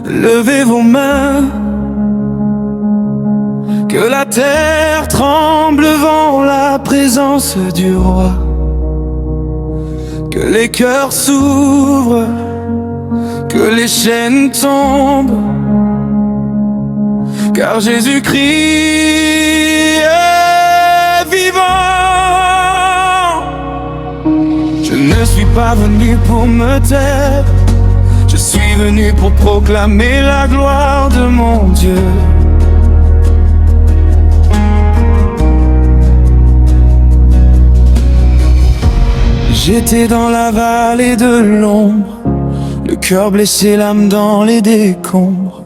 Levez vos mains, que la terre tremble devant la présence du roi, que les cœurs s'ouvrent, que les chaînes tombent, car Jésus-Christ est vivant. Je ne suis pas venu pour me taire, je suis venu pour proclamer la gloire de mon Dieu. J'étais dans la vallée de l'ombre, le cœur blessé, l'âme dans les décombres.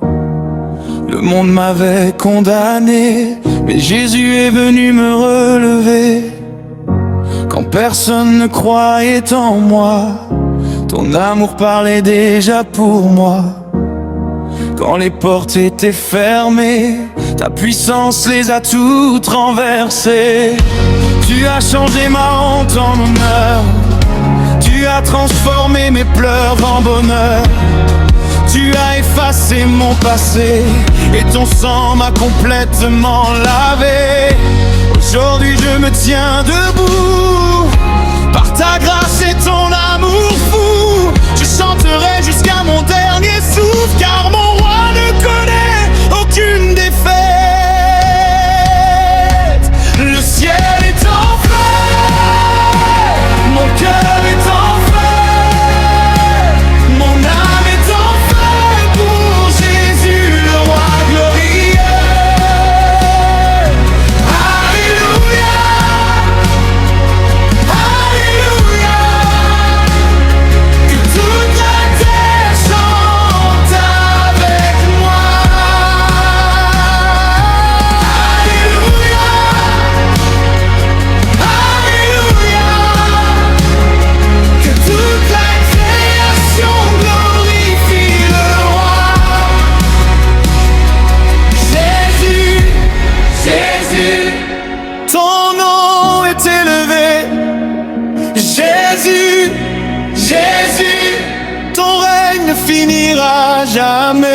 Le monde m'avait condamné, mais Jésus est venu me relever. Quand personne ne croyait en moi, ton amour parlait déjà pour moi. Quand les portes étaient fermées, ta puissance les a toutes renversées. Tu as changé ma honte en honneur, tu as transformé mes pleurs en bonheur. Tu as effacé mon passé et ton sang m'a complètement lavé. Aujourd'hui je me tiens debout, par ta grâce et ton amour fou. Je chanterai jusqu'à mon dernier souffle, car mon roi ne connaît aucune défaite. Le ciel est en feu, mon cœur est en feu, mon âme est en feu pour Jésus le roi glorieux. Alléluia, alléluia, que toute la terre chante avec moi. Alléluia, alléluia, que toute la création glorifie le roi. Jésus, Jésus, ton nom est élevé. Jésus, Jésus, ton règne ne finira jamais.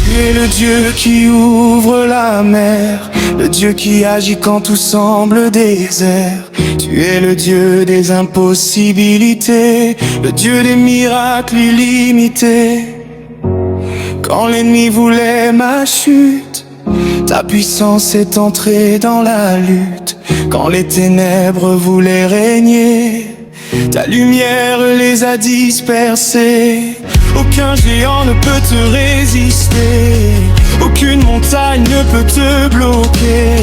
Tu es le Dieu qui ouvre la mer, le Dieu qui agit quand tout semble désert. Tu es le Dieu des impossibilités, le Dieu des miracles illimités. Quand l'ennemi voulait ma chute, ta puissance est entrée dans la lutte. Quand les ténèbres voulaient régner, ta lumière les a dispersés. Aucun géant ne peut te résister, aucune montagne ne peut te bloquer,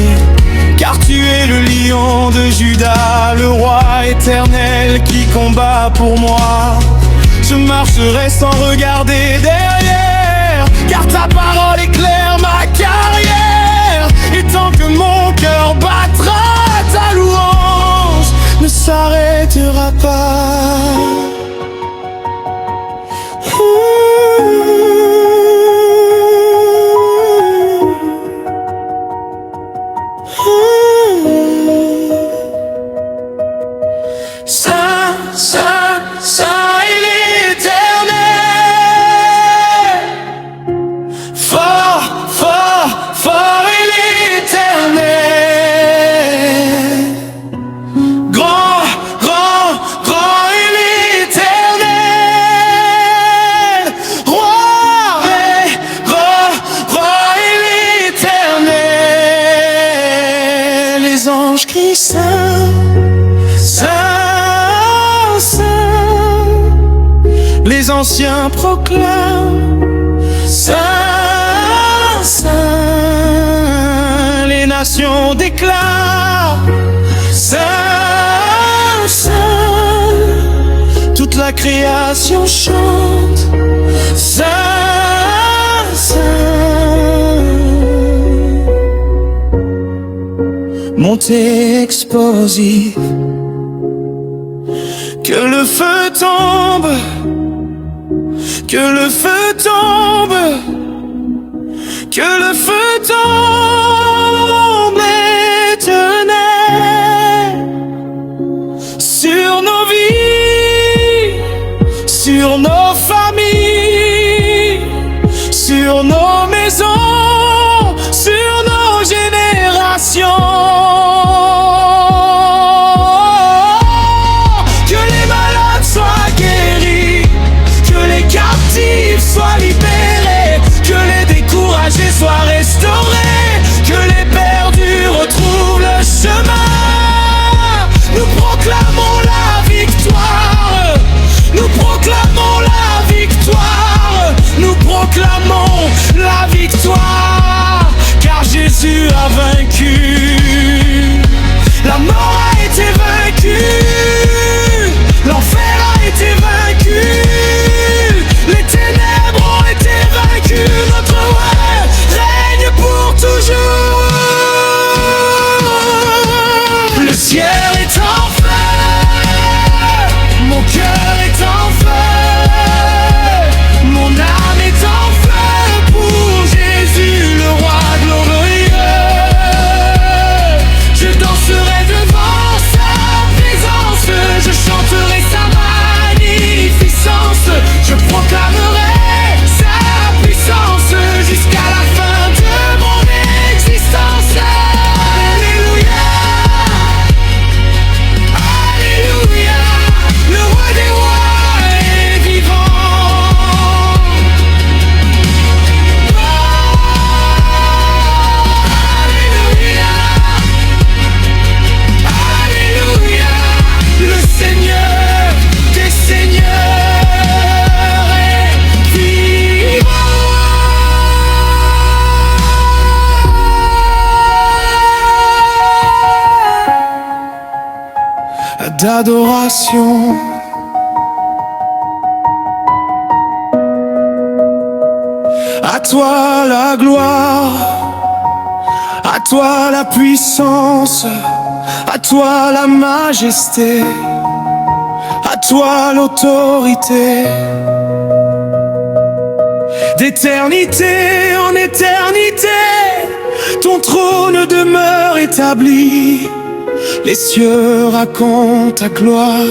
car tu es le lion de Juda, le roi éternel qui combat pour moi. Je marcherai sans regarder derrière, car ta parole éclaire ma carrière. Et tant que mon cœur battra, ta louange ne s'arrêtera pas. Saint, Saint, Saint est l'Éternel. Fort, fort, fort est l'Éternel. Grand, grand, grand est l'Éternel. Roi, roi est l'Éternel. Les anges crient Saint, Saint, Saint. Les anciens proclament Saint, Saint. Les nations déclarent Saint, Saint. Toute la création chante Saint, Saint. Montée explosive, que le feu tombe, que le feu tombe, que le feu tombe éternel sur nos vies, sur nos familles, sur nos maisons, sur nos générations. Que les malades soient guéris, que les captifs soient libérés, que les découragés soient restaurés, que les perdus retrouvent le chemin. Nous proclamons la victoire, nous proclamons la victoire, nous proclamons la victoire, car Jésus a vaincu. La mort a été vaincue, l'enfer a été vaincu, les ténèbres ont été vaincues, notre roi règne pour toujours. Le ciel est en feu, mon cœur est en feu, mon âme est en feu pour Jésus, le roi glorieux. Je danserai devant sa présence, je chanterai sa magnificence, je proclamerai sa puissance jusqu'à la fin de mon existence. Alléluia, Alléluia, le roi des rois est vivant. Alléluia, Alléluia, le Seigneur des seigneurs est vivant. D'adoration, à toi la gloire, à toi la puissance, à toi la majesté, à toi l'autorité. D'éternité en éternité, ton trône demeure établi, les cieux racontent ta gloire.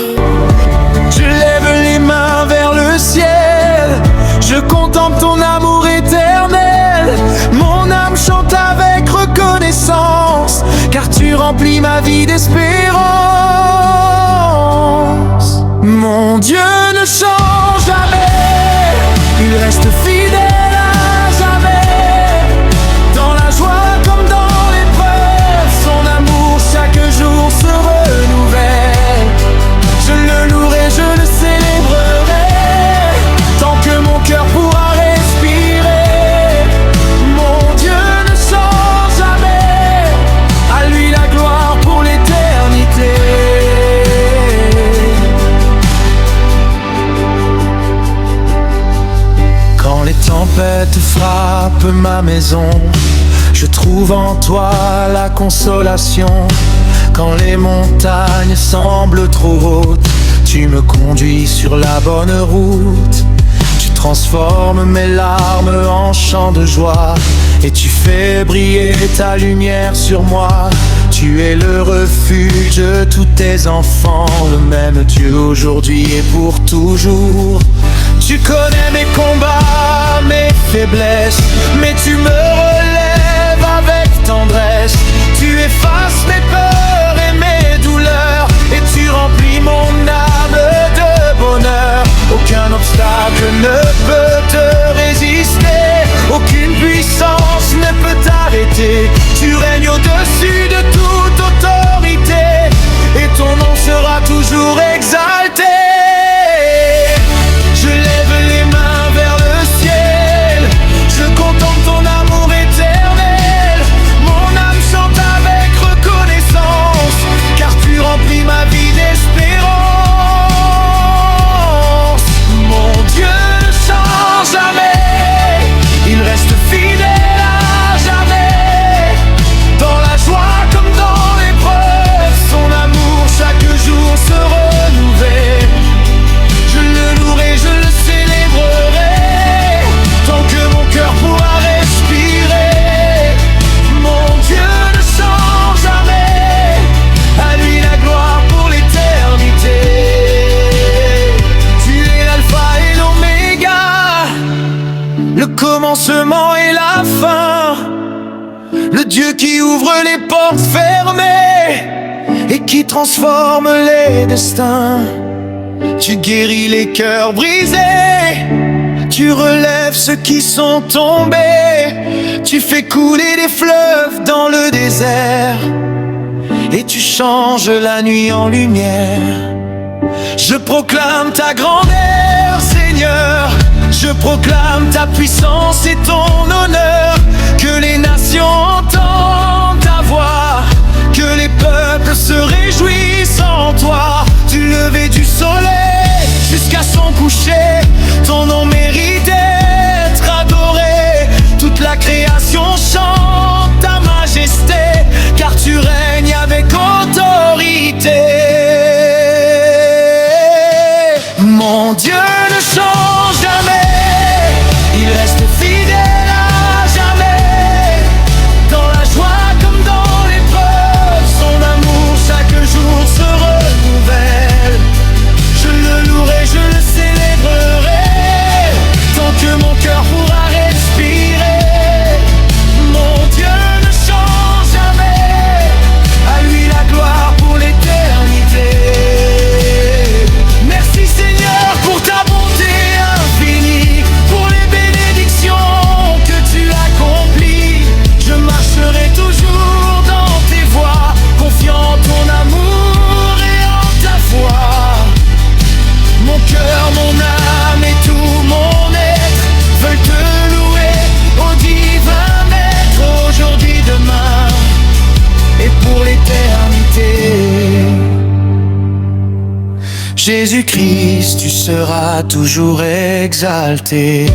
Je lève les mains vers le ciel, je contemple ton amour éternel. Mon âme chante avec reconnaissance, car tu remplis ma vie d'espérance. Mon Dieu ne change jamais, il reste fidèle à jamais. Dans la joie comme dans l'épreuve, son amour chaque jour se renouvelle. Je le louerai, je le célébrerai, tant que mon cœur pourra respirer. Mon Dieu ne change jamais, à lui la gloire pour l'éternité. Quand les tempêtes frappent ma maison, je trouve en toi la consolation. Quand les montagnes semblent trop hautes, tu me conduis sur la bonne route. Tu transformes mes larmes en chants de joie, et tu fais briller ta lumière sur moi. Tu es le refuge de tous tes enfants, le même Dieu aujourd'hui et pour toujours. Tu connais mes combats, mes faiblesses, mais tu me relèves avec tendresse. Tu effaces mes peurs et mes douleurs, et tu remplis mon âme de bonheur. Aucun obstacle ne peut te résister, aucune puissance ne peut t'arrêter. Tu règnes au-dessus de toute autorité, et ton nom sera toujours exalté. Je lève les mains vers le ciel, je contemple ton amour éternel. Mon âme chante avec reconnaissance, car tu remplis ma vie d'espérance. Mon Dieu ne le commencement et la fin, le Dieu qui ouvre les portes fermées et qui transforme les destins. Tu guéris les cœurs brisés, tu relèves ceux qui sont tombés, tu fais couler des fleuves dans le désert et tu changes la nuit en lumière. Je proclame ta grandeur, Seigneur, je proclame ta puissance et ton honneur. Que les nations entendent ta voix, que les peuples se réjouissent en toi. Du lever du soleil jusqu'à son coucher, ton nom mérite d'être adoré. Toute la création chante ta majesté, car tu règnes avec autorité. Mon Dieu ne change jamais, il reste fidèle à jamais. Dans la joie comme dans l'épreuve, son amour chaque jour se renouvelle. Je le louerai, je le célébrerai, tant que mon cœur pourra respirer. Mon Dieu ne change jamais, à lui la gloire pour l'éternité. Merci Seigneur pour ta bonté infinie, pour les bénédictions que tu accomplis. Je marcherai toujours dans tes voies, confiant en ton amour et en ta foi. Mon cœur, mon âme et tout mon être veulent te louer, au divin maître, aujourd'hui, demain et pour l'éternité. Jésus-Christ, tu seras toujours exalté.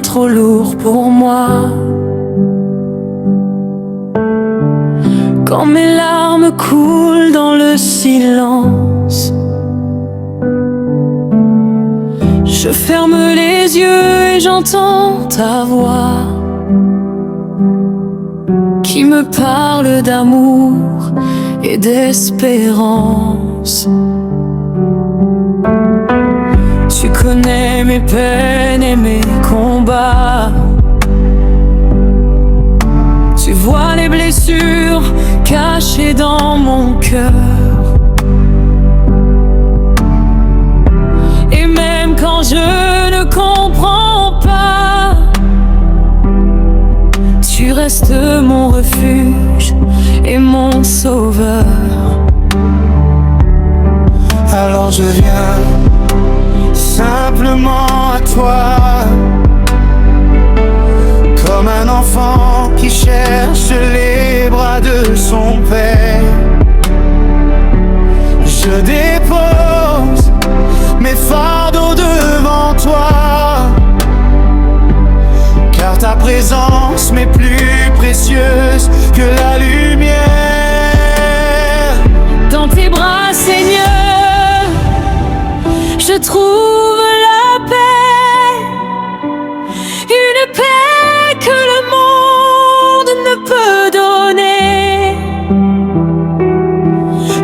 Trop lourd pour moi, quand mes larmes coulent dans le silence, je ferme les yeux et j'entends ta voix qui me parle d'amour et d'espérance. Tu connais mes peines et mes combats, tu vois les blessures cachées dans mon cœur. Et même quand je ne comprends pas, tu restes mon refuge et mon sauveur. Alors je viens simplement à toi, comme un enfant qui cherche les bras de son père. Je dépose mes fardeaux devant toi, car ta présence m'est plus précieuse que la lumière. Dans tes bras, Seigneur, je trouve la paix, une paix que le monde ne peut donner.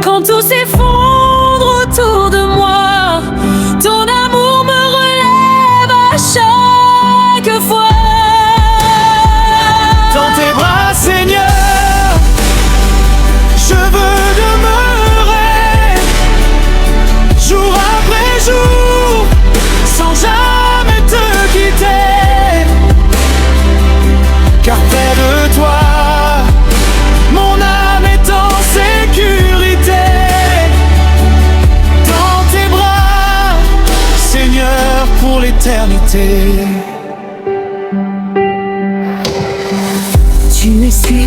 Quand tout s'effondre autour de moi, ton amour me relève à chaque fois. Dans tes bras, Seigneur, je veux demeurer, jour après jour, sans jamais te quitter. Car près de toi, mon âme est en sécurité.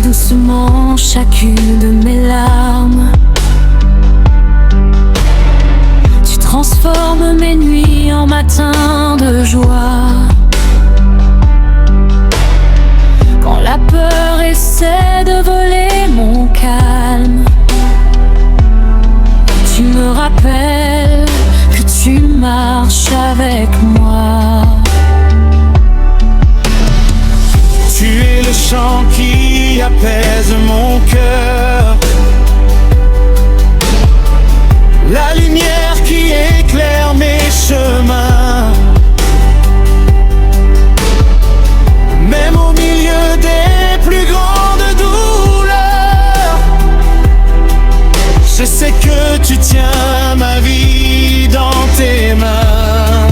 essuies doucement chacune de mes larmes. Tu transformes mes nuits en matins de joie. Quand la peur essaie de voler mon calme, tu me rappelles que tu marches avec moi. Tu es le chant qui apaise mon cœur, la lumière qui éclaire mes chemins. Même au milieu des plus grandes douleurs, je sais que tu tiens ma vie dans tes mains.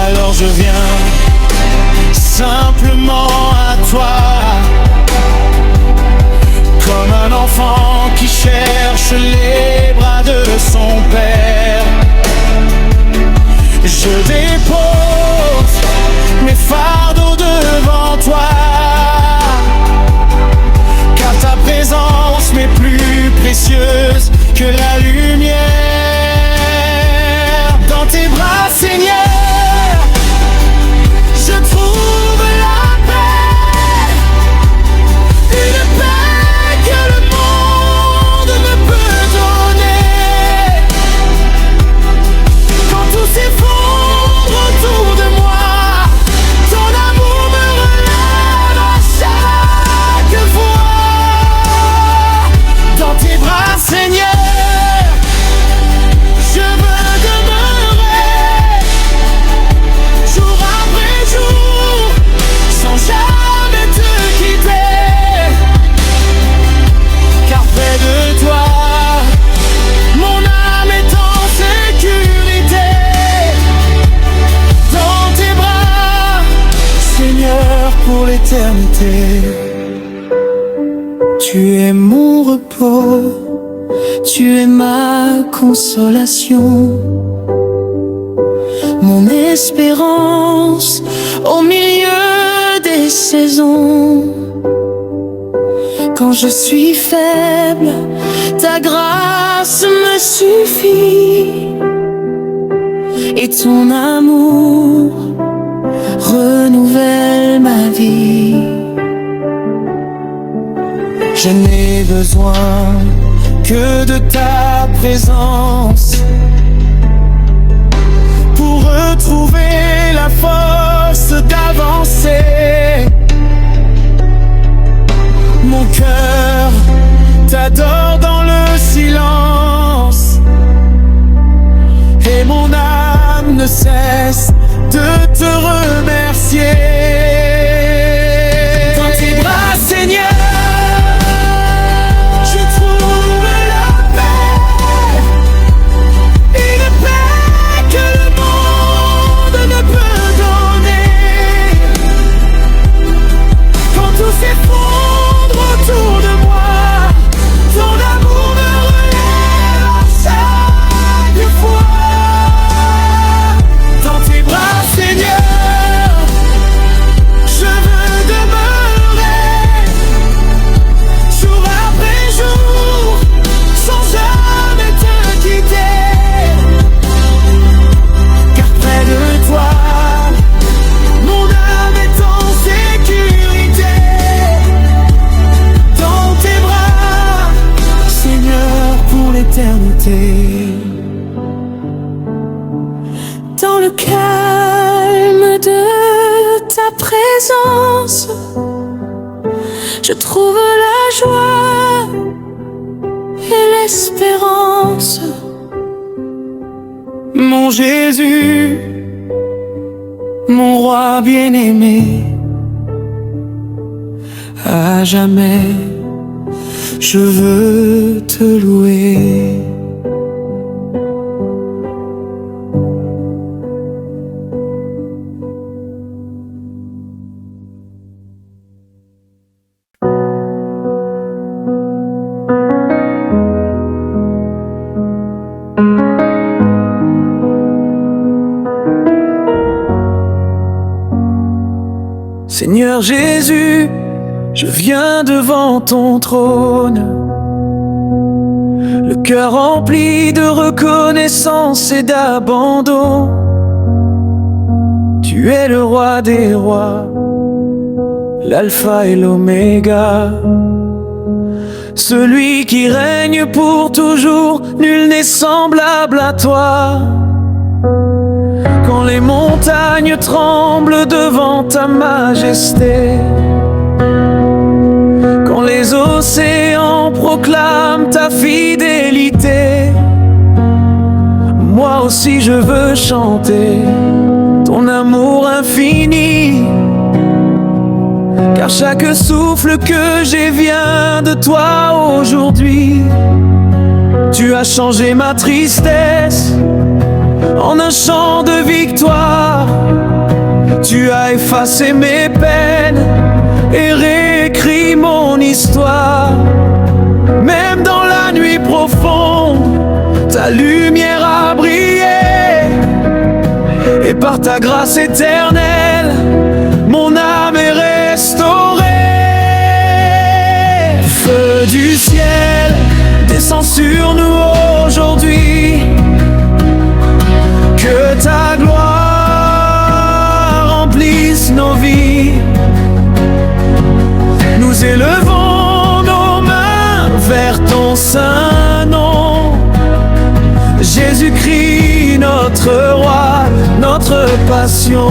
Alors je viens simplement à toi, comme un enfant qui cherche les bras de son père. Je dépose mes fardeaux devant toi, car ta présence m'est plus précieuse que la lumière. Dans tes bras, Seigneur, je trouve la paix, une paix que le monde ne peut donner. Quand tout s'effondre autour de moi, ton amour me relève à chaque fois. Dans tes bras, Seigneur, je veux demeurer jour après jour, sans jamais te quitter. Car près de toi, mon âme est en sécurité. Dans tes bras, Seigneur, pour l'éternité. Tu es mon repos, tu es ma consolation, mon espérance au milieu des saisons. Quand je suis faible, ta grâce me suffit, et ton amour renouvelle ma vie. Je n'ai besoin que de ta présence pour retrouver la force d'avancer. Mon cœur t'adore dans le silence, et mon âme ne cesse de te remercier. Dans tes bras, Seigneur, dans le calme de ta présence, je trouve la joie et l'espérance. Mon Jésus, mon roi bien-aimé, à jamais je veux te louer. Seigneur Jésus, Je viens devant ton trône, le cœur rempli de reconnaissance et d'abandon. Tu es le roi des rois, l'alpha et l'oméga, celui qui règne pour toujours, nul n'est semblable à toi. Quand les montagnes tremblent devant ta majesté, quand les océans proclament ta fidélité, moi aussi je veux chanter ton amour infini. Car chaque souffle que j'ai vient de toi aujourd'hui. Tu as changé ma tristesse en un chant de victoire. Tu as effacé mes peines et réécrit mon histoire. Même dans la nuit profonde, ta lumière a brillé. Et par ta grâce éternelle, mon âme est restaurée. Feu du ciel, descends sur nous aujourd'hui. Que ta gloire remplisse nos vies. Nous élevons nos mains vers ton saint nom. Jésus-Christ, notre roi, notre passion.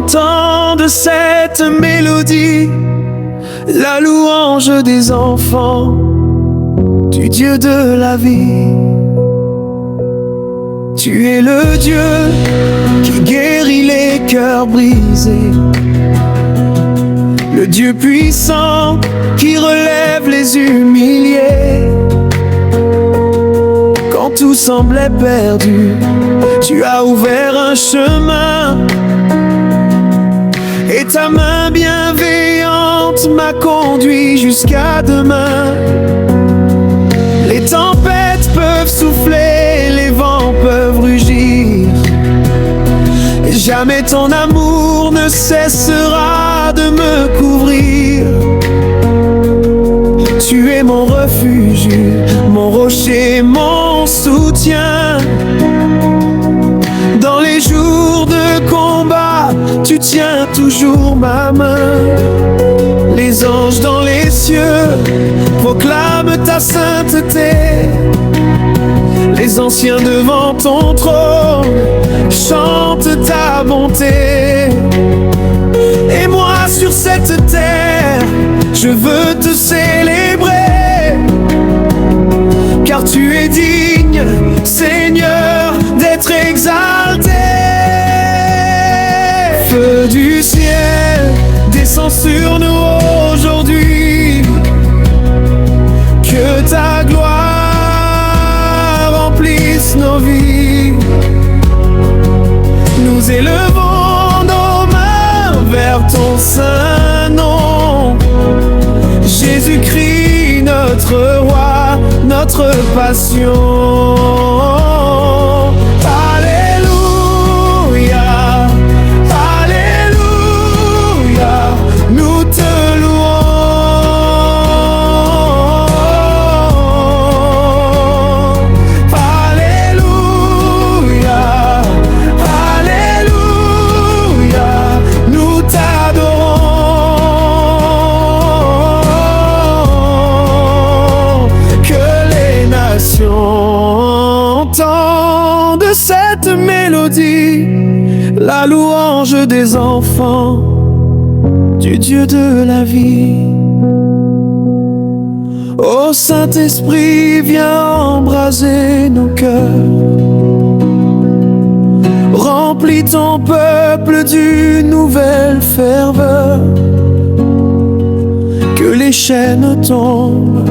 Entende cette mélodie, la louange des enfants du Dieu de la vie. Tu es le Dieu qui guérit les cœurs brisés, le Dieu puissant qui relève les humiliés. Quand tout semblait perdu, tu as ouvert un chemin, et ta main bienveillante m'a conduit jusqu'à demain. Les tempêtes peuvent souffler, les vents peuvent rugir, et jamais ton amour ne cessera de me couvrir. Tu es mon refuge, mon rocher, mon soutien. Dans les jours de combat, tu tiens toujours ma main. Les anges dans les cieux proclament ta sainteté. Les anciens devant ton trône chantent ta bonté. Et moi sur cette terre, je veux te célébrer, car tu es digne, Seigneur, d'être exalté. Feu du ciel, descends sur nous aujourd'hui. Que ta gloire remplisse nos vies. Nous élevons nos mains vers ton saint nom. Jésus-Christ, notre roi, notre passion. Alléluia, Alléluia, nous te louons. Alléluia, Alléluia, nous t'adorons. Que les nations entendent cette mélodie, la louange des enfants du Dieu de la vie. Ô Saint-Esprit, viens embraser nos cœurs. Remplis ton peuple d'une nouvelle ferveur. chaînes tombent.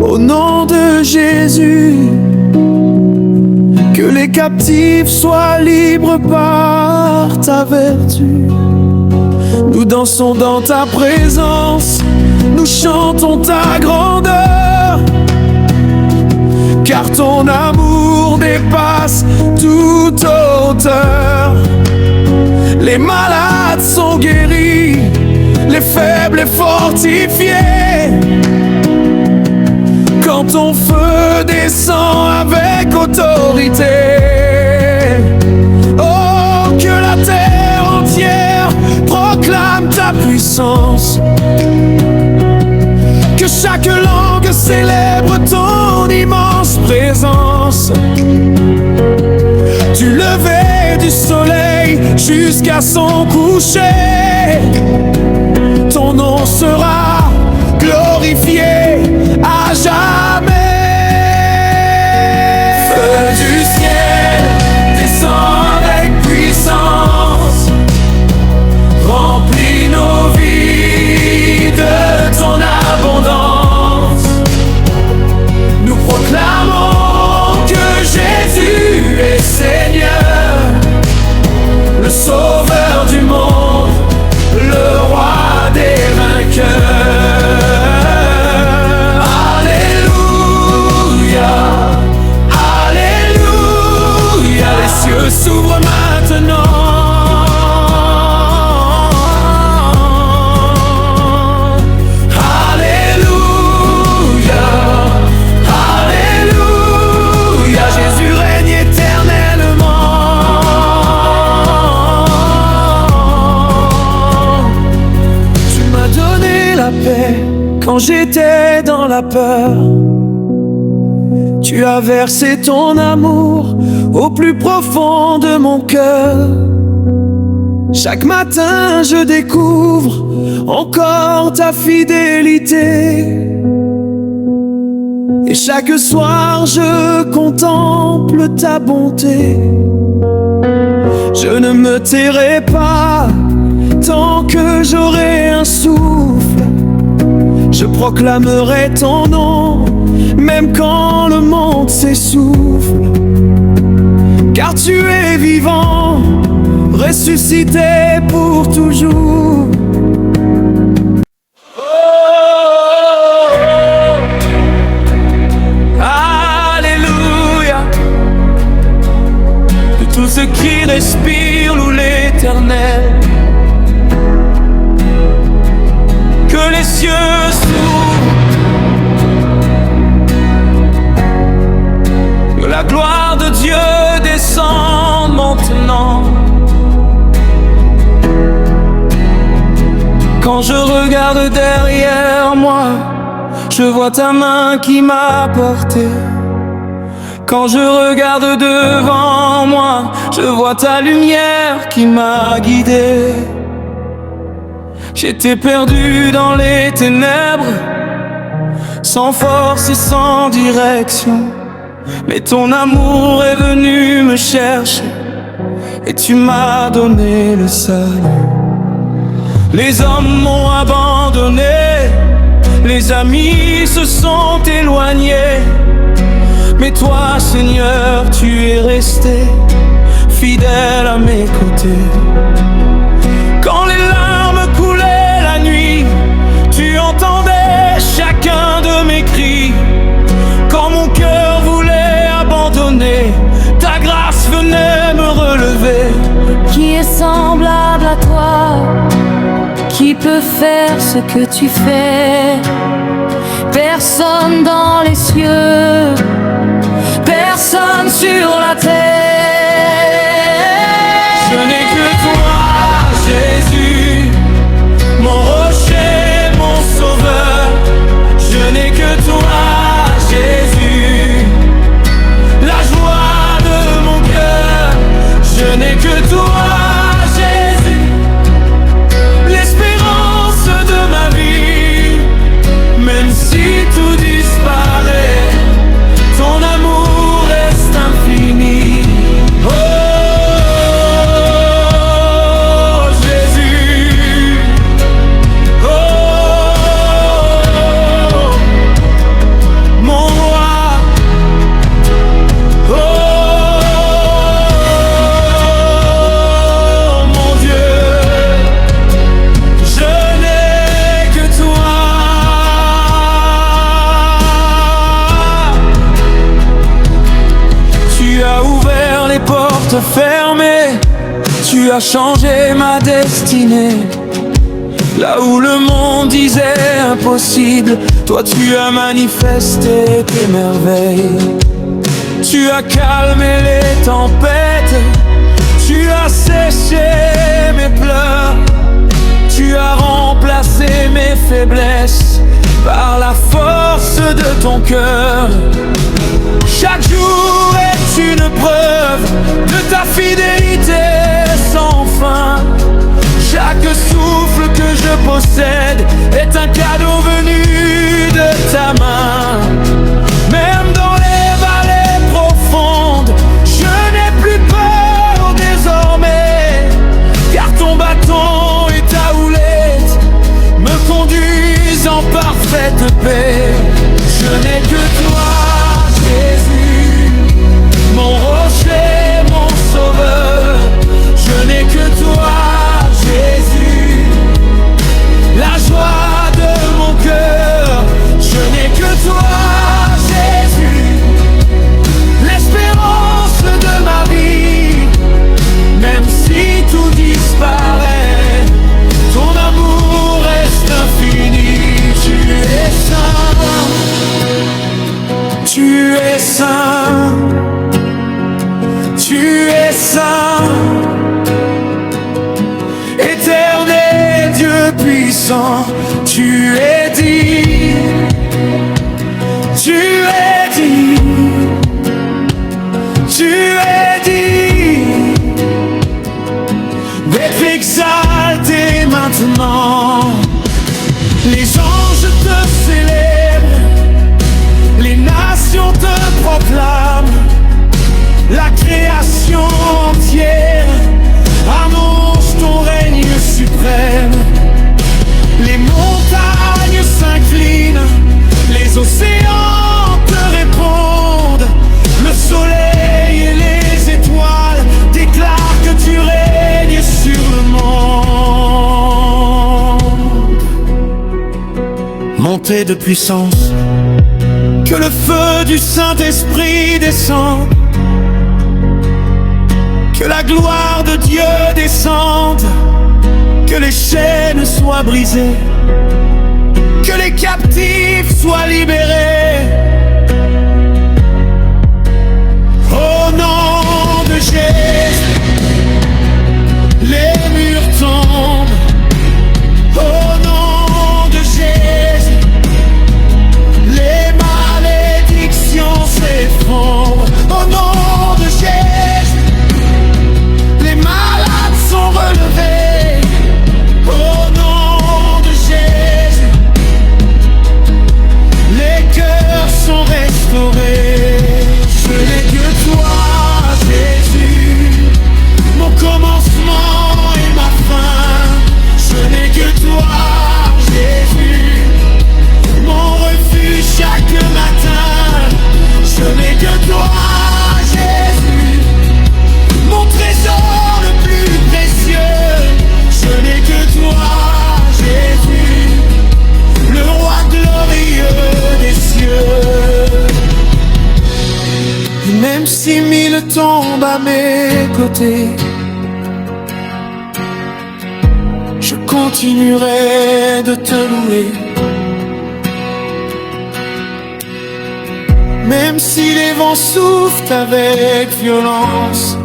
Au nom de Jésus, que les captifs soient libres par ta vertu. Nous dansons dans ta présence, nous chantons ta grandeur, car ton amour dépasse toute hauteur. Les malades sont guéris, les faibles et fortifiés, quand ton feu descend avec autorité. Oh, que la terre entière proclame ta puissance, que chaque langue célèbre ton immense présence. Du lever du soleil jusqu'à son coucher, ton nom sera glorifié à jamais. Feu du ciel, descend avec puissance, remplis nos vies de ton abondance. Nous proclamons que Jésus est Seigneur, le Sauveur du monde, le Roi des vainqueurs. S'ouvre maintenant. Alléluia, Alléluia, Jésus règne éternellement. Tu m'as donné la paix quand j'étais dans la peur. Tu as versé ton amour au plus profond de mon cœur. Chaque matin je découvre encore ta fidélité, et chaque soir je contemple ta bonté. Je ne me tairai pas tant que j'aurai un souffle. Je proclamerai ton nom même quand le monde s'essouffle. Car tu es vivant, ressuscité pour toujours. Oh, Alléluia. De tout ce qui respire loue l'Éternel. Que les cieux s'ouvrent, que la gloire de Dieu descende maintenant. Quand je regarde derrière moi, je vois ta main qui m'a porté. Quand je regarde devant moi, je vois ta lumière qui m'a guidé. J'étais perdu dans les ténèbres, sans force et sans direction. Mais ton amour est venu me chercher, et tu m'as donné le salut. Les hommes m'ont abandonné, les amis se sont éloignés, mais toi, Seigneur, tu es resté fidèle à mes côtés. Quand les larmes coulaient la nuit, tu entendais chacun de mes cris. Quand mon cœur voulait abandonner, ta grâce venait me relever. Qui est semblable à toi? Qui peut faire ce que tu fais? Personne dans les cieux, personne sur la terre. Je n'ai que toi, Jésus, mon rocher, mon sauveur. Je n'ai que toi, Jésus, la joie de mon cœur. Je n'ai que toi, Jésus, l'espérance de ma vie. Même si tout disparaît, ton amour reste infini. fermées, tu as changé ma destinée. Là où le monde disait impossible, toi tu as manifesté tes merveilles. Tu as calmé les tempêtes, tu as séché mes pleurs, tu as remplacé mes faiblesses par la force de ton cœur. Chaque jour est une preuve de ta fidélité sans fin. Chaque souffle que je possède est un cadeau venu de ta main. Même dans les vallées profondes, je n'ai plus peur désormais, car ton bâton et ta houlette me conduisent en parfaite paix. Je n'ai que toi, Jésus, mon rocher, mon sauveur. Je n'ai que toi, Jésus, la joie de mon cœur. Je n'ai que toi, Jésus, l'espérance de ma vie. Même si tout disparaît, ton amour reste infini. Tu es saint, tu es saint, tu es saint. Éternel Dieu puissant, tu es dit, tu es dit, tu es dit d'être exalté maintenant. Les anges te célèbrent, les nations te proclament, la création entière annonce ton règne suprême. Les montagnes s'inclinent, les océans te répondent. Le soleil et les étoiles déclarent que tu règnes sur le monde. Montée de puissance, que le feu du Saint-Esprit descende, que la gloire de Dieu descende, que les chaînes soient brisées, que les captifs soient libérés. Au nom de Jésus, les murs tombent. Au nom de Jésus, les malédictions s'effondrent. Au nom de Jésus, les malades sont relevés. Au nom de Jésus, les cœurs sont restaurés. Je n'ai que toi, Jésus, mon commencement et ma fin. Je n'ai que toi, Jésus, mon refuge chaque matin. Je n'ai que toi, Jésus, mon trésor le plus précieux. Je n'ai que toi, Jésus, le roi glorieux des cieux. Et même si mille tombent à mes côtés, je continuerai de te louer. Même si les vents soufflent avec violence,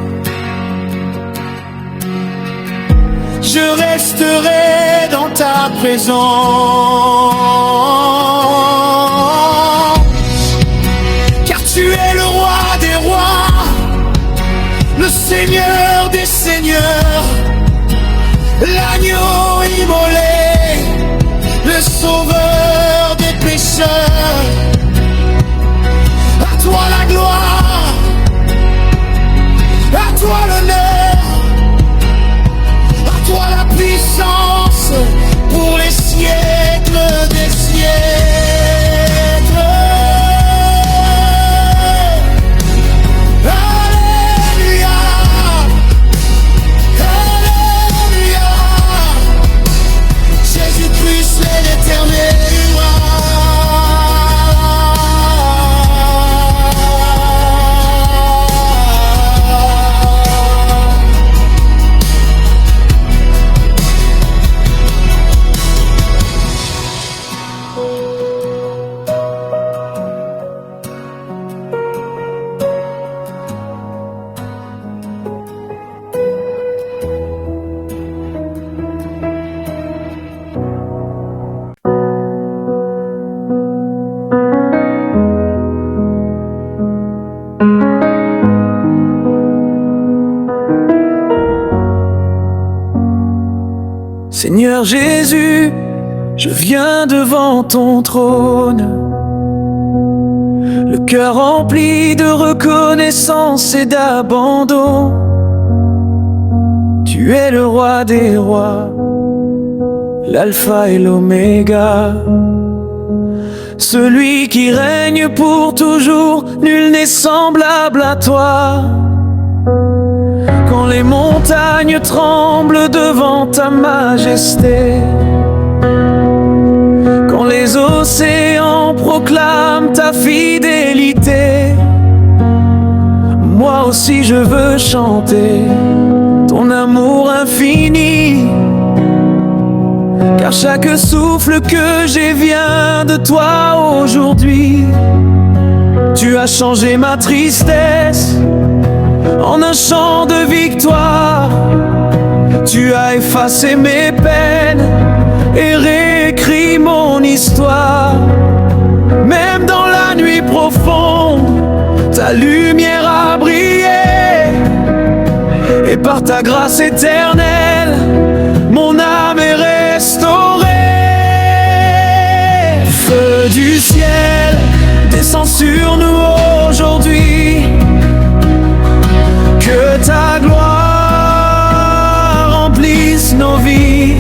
je resterai dans ta présence. Car tu es le roi des rois, le Seigneur des seigneurs, l'agneau immolé, le sauveur des pécheurs. À toi la gloire, à toi l'honneur, à toi la puissance pour les siècles des siècles. Seigneur Jésus, je viens devant ton trône, le cœur rempli de reconnaissance et d'abandon. Tu es le roi des rois, l'alpha et l'oméga, celui qui règne pour toujours, nul n'est semblable à toi. Quand les montagnes tremblent devant ta majesté, quand les océans proclament ta fidélité, moi aussi je veux chanter ton amour infini. Car chaque souffle que j'ai vient de toi aujourd'hui. Tu as changé ma tristesse en un chant de victoire. Tu as effacé mes peines et réécrit mon histoire. Même dans la nuit profonde, ta lumière a brillé. Et par ta grâce éternelle, mon âme est restaurée. Feu du ciel, descends sur nous aujourd'hui. Que ta gloire remplisse nos vies.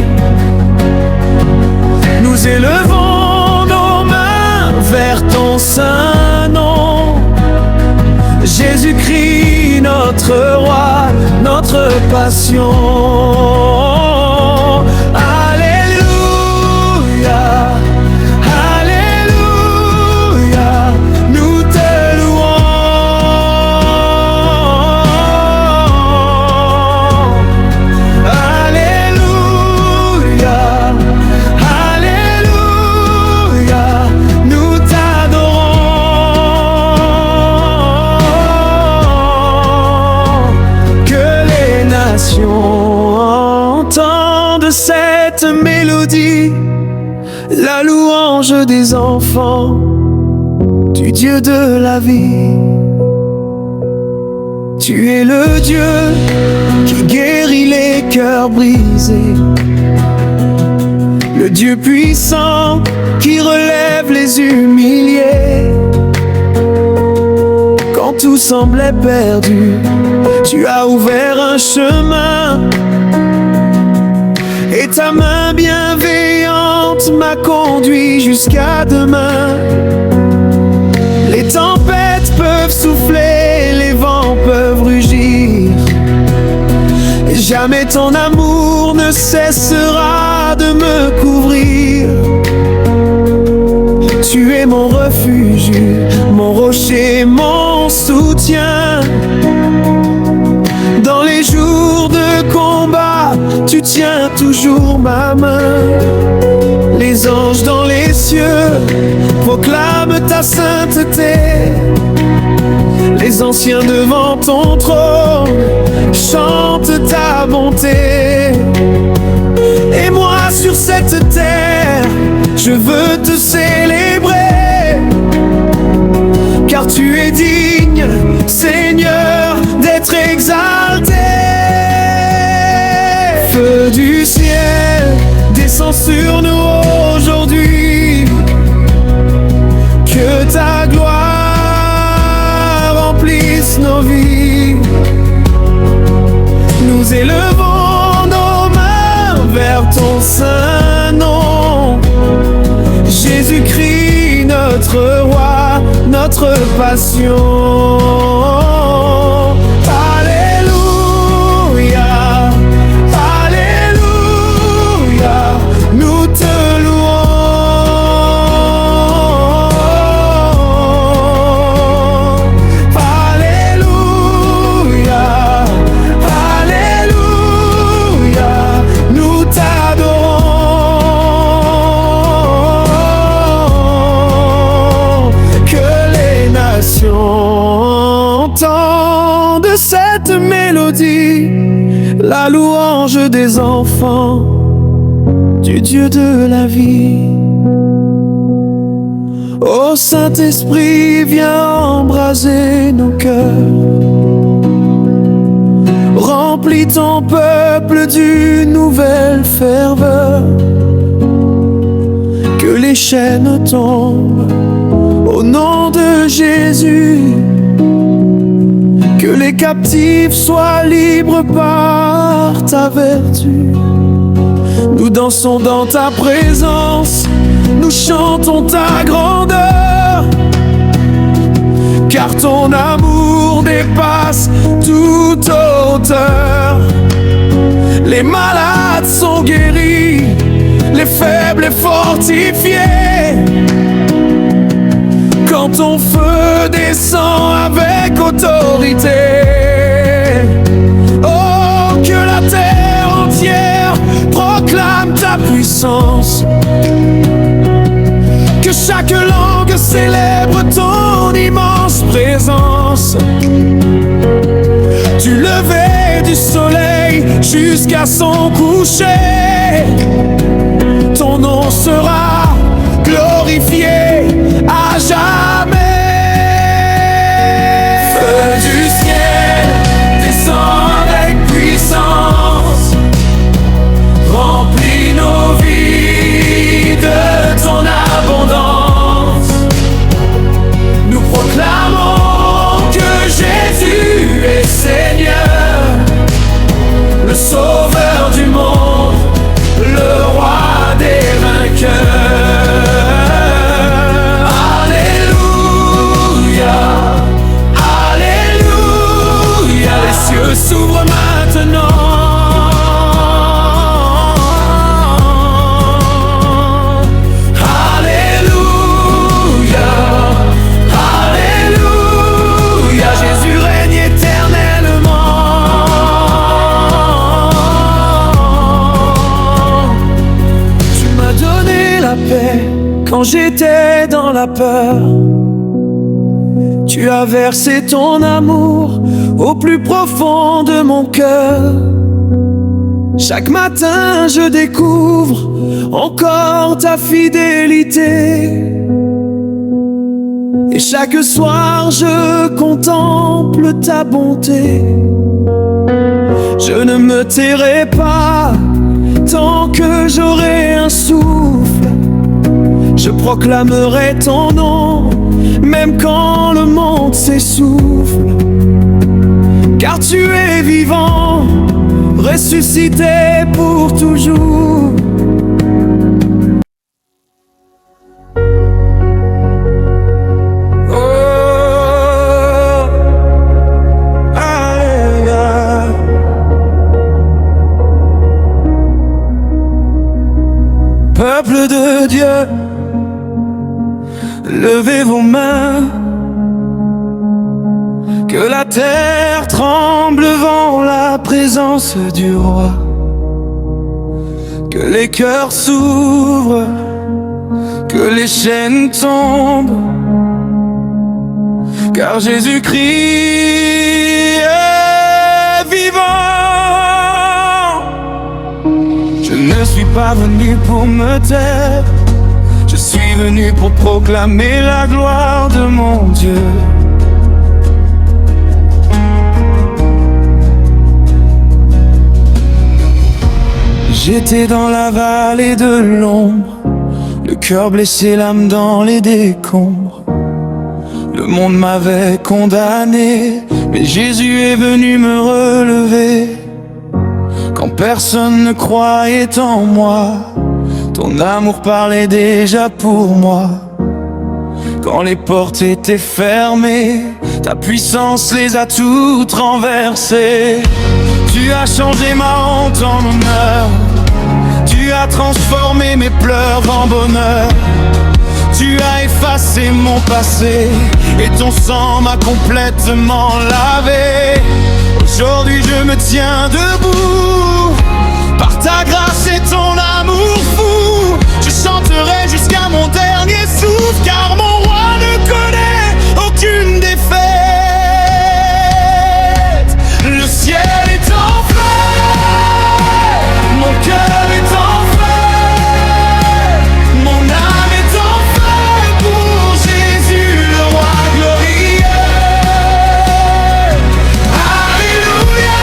Nous élevons nos mains vers ton saint nom. Jésus-Christ, notre roi, notre passion. Entende cette mélodie, la louange des enfants du Dieu de la vie. Tu es le Dieu qui guérit les cœurs brisés, le Dieu puissant qui relève les humiliés. Quand tout semblait perdu, tu as ouvert un chemin, et ta main bienveillante m'a conduit jusqu'à demain. Les tempêtes peuvent souffler, les vents peuvent rugir, et jamais ton amour ne cessera de me couvrir. Tu es mon refuge, mon rocher, mon soutien. Dans les jours de combat, tu tiens toujours ma main. Les anges dans les cieux proclament ta sainteté. Les anciens devant ton trône chantent ta bonté. Et moi sur cette terre, je veux te célébrer, car tu es digne, Seigneur, d'être exalté. Feu du ciel, descends sur nous aujourd'hui. Que ta gloire remplisse nos vies. Nous élevons nos mains vers ton saint nom. Jésus-Christ, notre roi, notre passion. Alléluia, Alléluia, nous te louons. Alléluia, Alléluia, nous t'adorons. Que les nations entendent cette mélodie, la louange des enfants du Dieu de la vie. Ô Saint-Esprit, viens embraser nos cœurs. Remplis ton peuple d'une nouvelle ferveur. Que les chaînes tombent au nom de Jésus. Que les captifs soient libres par ta vertu. Nous dansons dans ta présence, nous chantons ta grandeur. Car ton amour dépasse toute hauteur. Les malades sont guéris, les faibles et fortifiés. Quand ton feu descend avec autorité. Oh, que la terre entière proclame ta puissance. Que chaque langue célèbre ton immense présence. Du lever du soleil jusqu'à son coucher, ton nom sera glorifié à jamais. Feu du ciel, descend avec puissance, remplis nos vies de ton abondance. Nous proclamons que Jésus est Seigneur, le Sauveur du monde, le Roi des vainqueurs. Alléluia, Alléluia, les cieux s'ouvrent maintenant. Alléluia, Alléluia, Jésus règne éternellement. Tu m'as donné la paix quand j'étais dans la peur. Tu as versé ton amour au plus profond de mon cœur. Chaque matin je découvre encore ta fidélité. Et chaque soir je contemple ta bonté. Je ne me tairai pas tant que j'aurai un souffle. Je proclamerai ton nom, même quand le monde s'essouffle. Car tu es vivant, ressuscité pour toujours. Oh, aïe, aïe. Peuple de Dieu, levez vos mains. Que la terre tremble devant la présence du roi. Que les cœurs s'ouvrent, que les chaînes tombent. Car Jésus-Christ est vivant. Je ne suis pas venu pour me taire. Je suis venu pour proclamer la gloire de mon Dieu. J'étais dans la vallée de l'ombre, le cœur blessé, l'âme dans les décombres. Le monde m'avait condamné, mais Jésus est venu me relever. Quand personne ne croyait en moi, ton amour parlait déjà pour moi. Quand les portes étaient fermées, ta puissance les a toutes renversées. Tu as changé ma honte en honneur. Tu as transformé mes pleurs en bonheur. Tu as effacé mon passé et ton sang m'a complètement lavé. Aujourd'hui je me tiens debout par ta grâce et ton amour fou. Je chanterai jusqu'à mon dernier souffle, car mon roi ne connaît aucune défaite. Le ciel est en feu, mon cœur est en feu, mon âme est en feu pour Jésus le roi glorieux. Alléluia,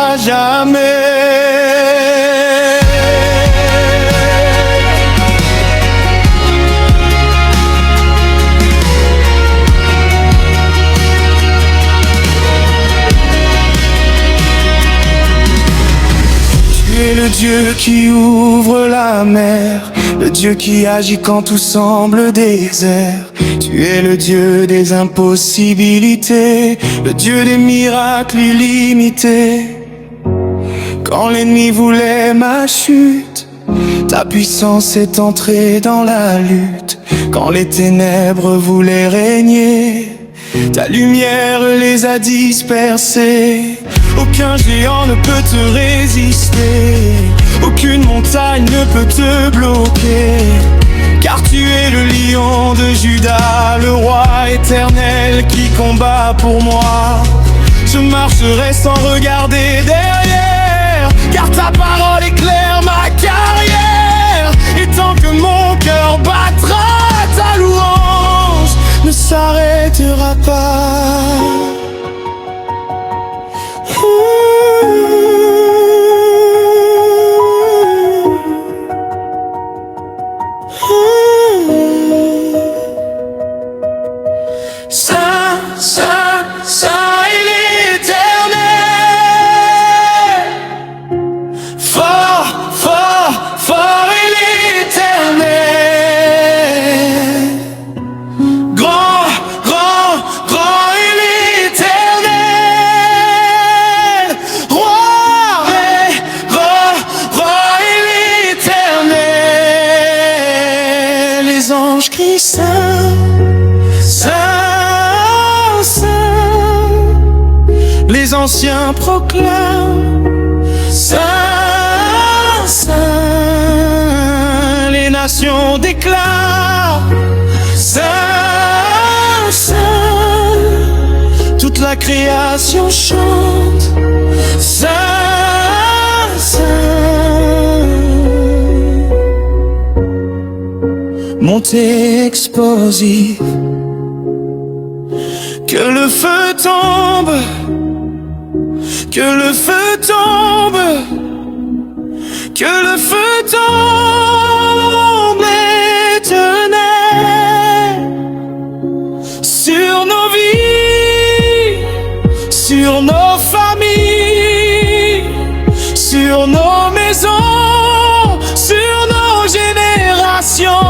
à jamais. Tu es le Dieu qui ouvre la mer, le Dieu qui agit quand tout semble désert. Tu es le Dieu des impossibilités, le Dieu des miracles illimités. Quand l'ennemi voulait ma chute, ta puissance est entrée dans la lutte. Quand les ténèbres voulaient régner, ta lumière les a dispersés. Aucun géant ne peut te résister, aucune montagne ne peut te bloquer. Car tu es le lion de Juda, le roi éternel qui combat pour moi. Je marcherai sans regarder derrière, car ta parole éclaire ma carrière. Et tant que mon cœur battra, ta louange ne s'arrêtera pas. Saint, Saint, Saint est l'Éternel. Fort, fort, fort est l'Éternel. Grand, grand, grand est l'Éternel. Roi est l'Éternel. Les anges crient Saint, Saint, Saint. Les anciens proclament Saint, Saint. Les nations déclarent Saint, Saint. Toute la création chante Saint, Saint. Montée explosive, que le feu tombe, que le feu tombe, que le feu tombe éternel sur nos vies, sur nos familles, sur nos maisons, sur nos générations.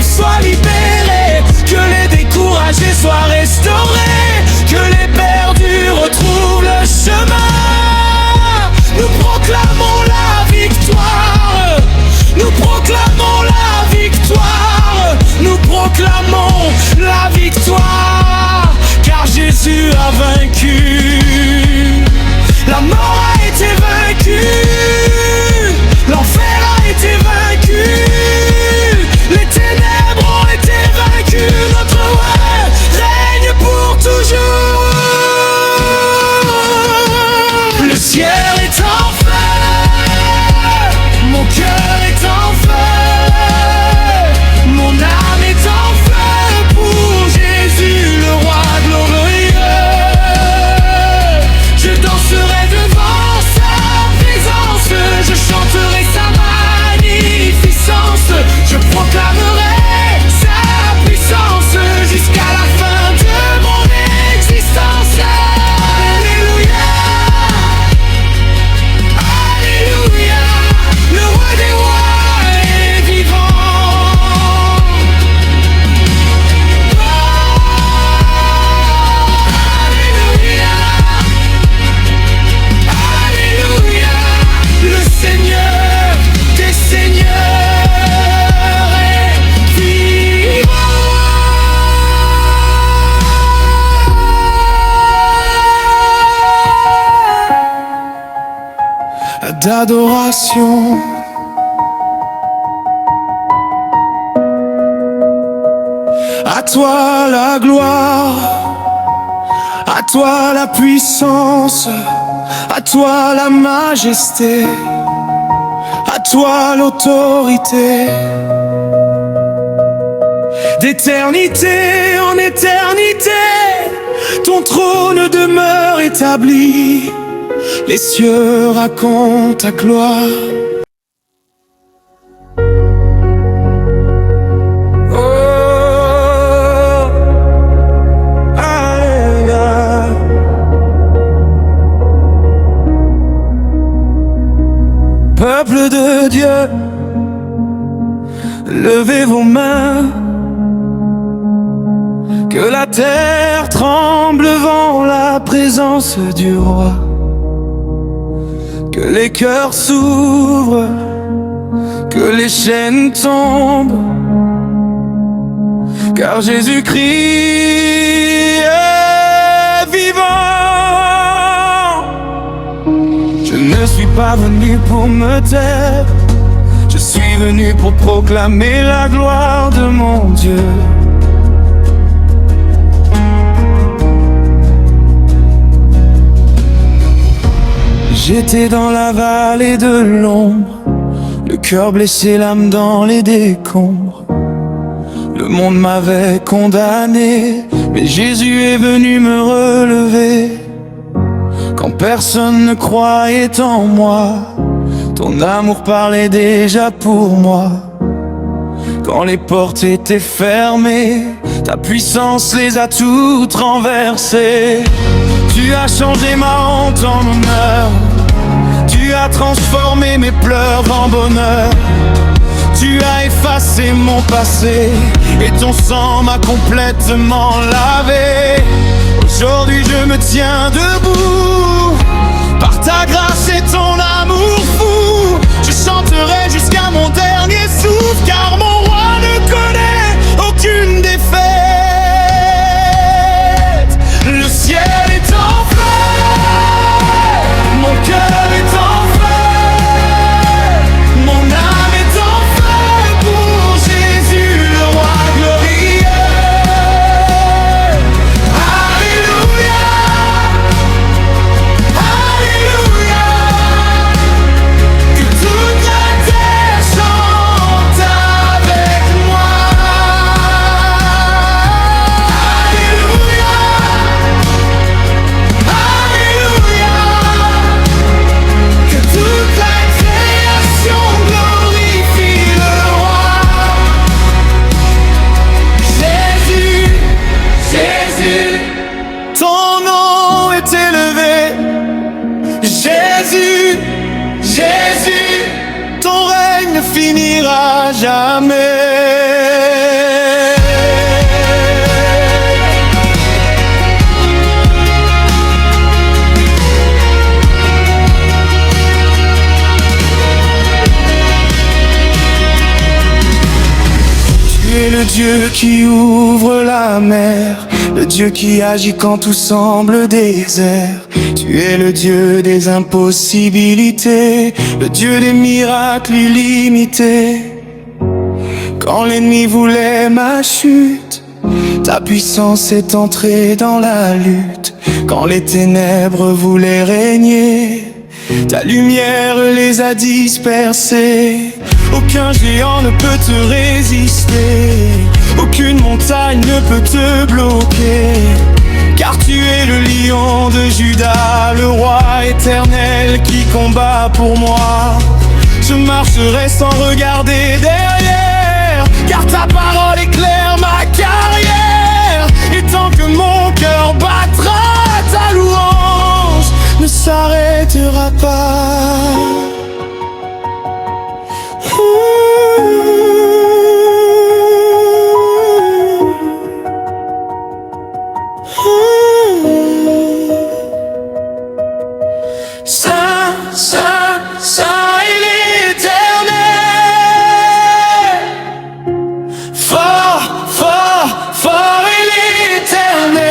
Soient libérés, que les découragés soient restaurés, que les perdus retrouvent le chemin. Nous proclamons la victoire, nous proclamons la victoire, nous proclamons la victoire, car Jésus a vaincu. La mort a été vaincue, l'enfer a été vaincu. Les ténèbres ont été vaincues, notre roi règne pour toujours. Le ciel est en feu, mon cœur est en feu, mon âme est en feu pour Jésus, le roi glorieux. Je danserai devant sa présence, je chanterai sa magnificence, je proclamerai sa puissance jusqu'à la fin de mon existence. Alléluia, Alléluia, le roi des rois est vivant. Alléluia, Alléluia, le Seigneur des seigneurs est vivant. D'adoration, à toi la gloire, à toi la puissance, à toi la majesté, à toi l'autorité. D'éternité en éternité, ton trône demeure établi. Les cieux racontent ta gloire. Peuple de Dieu, levez vos mains, que la terre tremble devant la présence du roi, que les cœurs s'ouvrent, que les chaînes tombent, car Jésus-Christ est vivant. Je ne suis pas venu pour me taire, je suis venu pour proclamer la gloire de mon Dieu. J'étais dans la vallée de l'ombre, le cœur blessé, l'âme dans les décombres. Le monde m'avait condamné, mais Jésus est venu me relever. Quand personne ne croyait en moi, ton amour parlait déjà pour moi. Quand les portes étaient fermées, ta puissance les a toutes renversées. Tu as changé ma honte en honneur, tu as transformé mes pleurs en bonheur. Tu as effacé mon passé et ton sang m'a complètement lavé. Aujourd'hui je me tiens debout, par ta grâce et ton amour fou. Je chanterai jusqu'à mon dernier souffle, car mon roi ne connaît aucune défaite. Le ciel est en feu, mon cœur est en feu, mon âme est en feu pour Jésus le roi glorieux. Alléluia, Alléluia, que toute la terre chante avec moi. Alléluia, Alléluia, que toute la création glorifie le roi. Jésus, Jésus, ton nom est élevé. Jésus, Jésus, ton règne ne finira jamais. Tu es le Dieu qui ouvre la mer, le Dieu qui agit quand tout semble désert. Tu es le Dieu des impossibilités, le Dieu des miracles illimités. Quand l'ennemi voulait ma chute, ta puissance est entrée dans la lutte. Quand les ténèbres voulaient régner, ta lumière les a dispersés. Aucun géant ne peut te résister, aucune montagne ne peut te bloquer, car tu es le lion de Juda, le roi éternel qui combat pour moi. Je marcherai sans regarder derrière, car ta parole éclaire ma carrière. Et tant que mon cœur battra, ta louange ne s'arrêtera pas. Saint, Saint, Saint est l'Éternel. Fort, fort, fort est l'Éternel.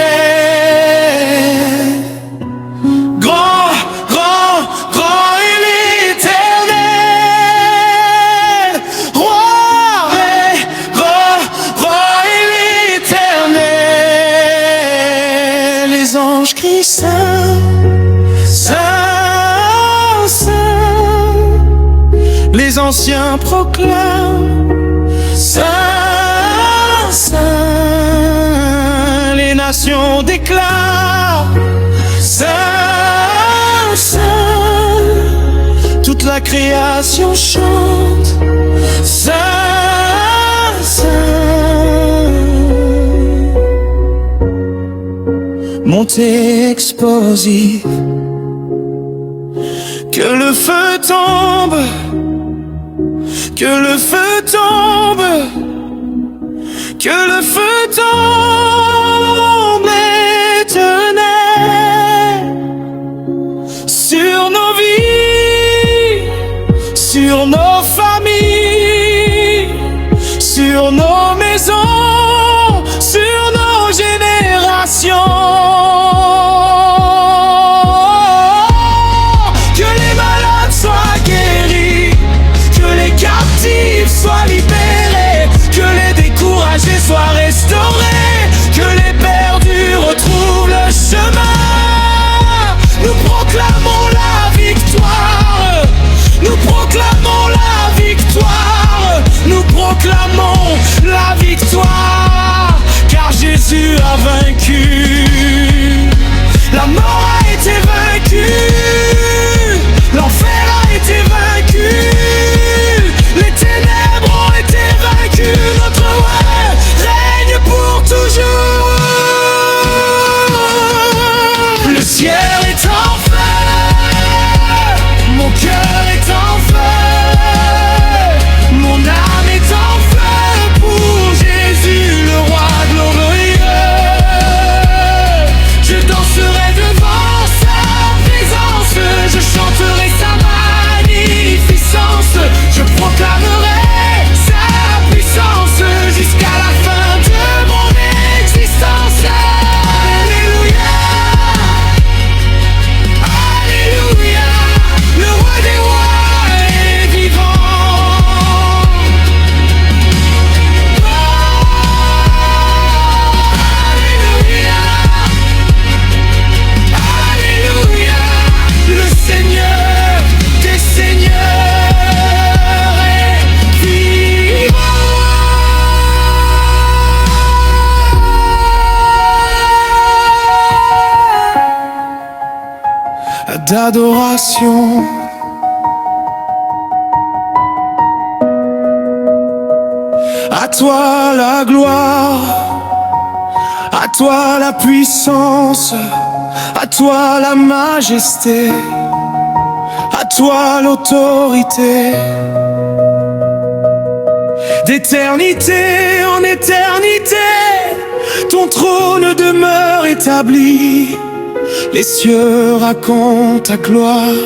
Grand, grand, grand est l'Éternel. Roi est l'Éternel. Les anges crient Saint, Saint, Saint. Les anciens proclament Saint, Saint. création déclare: Saint, Saint. Toute la création chante: Saint, Saint. Montée explosive, que le feu tombe, que le feu tombe, que le feu tombe éternel sur nos vies, sur nos familles, sur nos maisons, sur nos générations. Que les malades soient guéris, que les captifs soient libérés, que les découragés soient restaurés, que les perdus retrouvent le chemin. Nous proclamons la victoire, nous proclamons la victoire, nous proclamons la victoire, car Jésus a vaincu. La mort a été vaincue, l'enfer a été vaincu, les ténèbres ont été vaincues, notre roi règne pour toujours. Le ciel est en feu, mon cœur est en feu, mon âme est en feu pour Jésus, le roi glorieux. Je danserai devant sa présence, je chanterai sa magnificence, je proclamerai sa puissance jusqu'à la fin de mon existence. Alléluia, Alléluia, le roi des rois est vivant. Alléluia, Alléluia, le Seigneur des seigneurs est vivant. D'adoration, à toi la gloire, à toi la puissance, à toi la majesté, à toi l'autorité. D'éternité en éternité, ton trône demeure établi. Les cieux racontent ta gloire.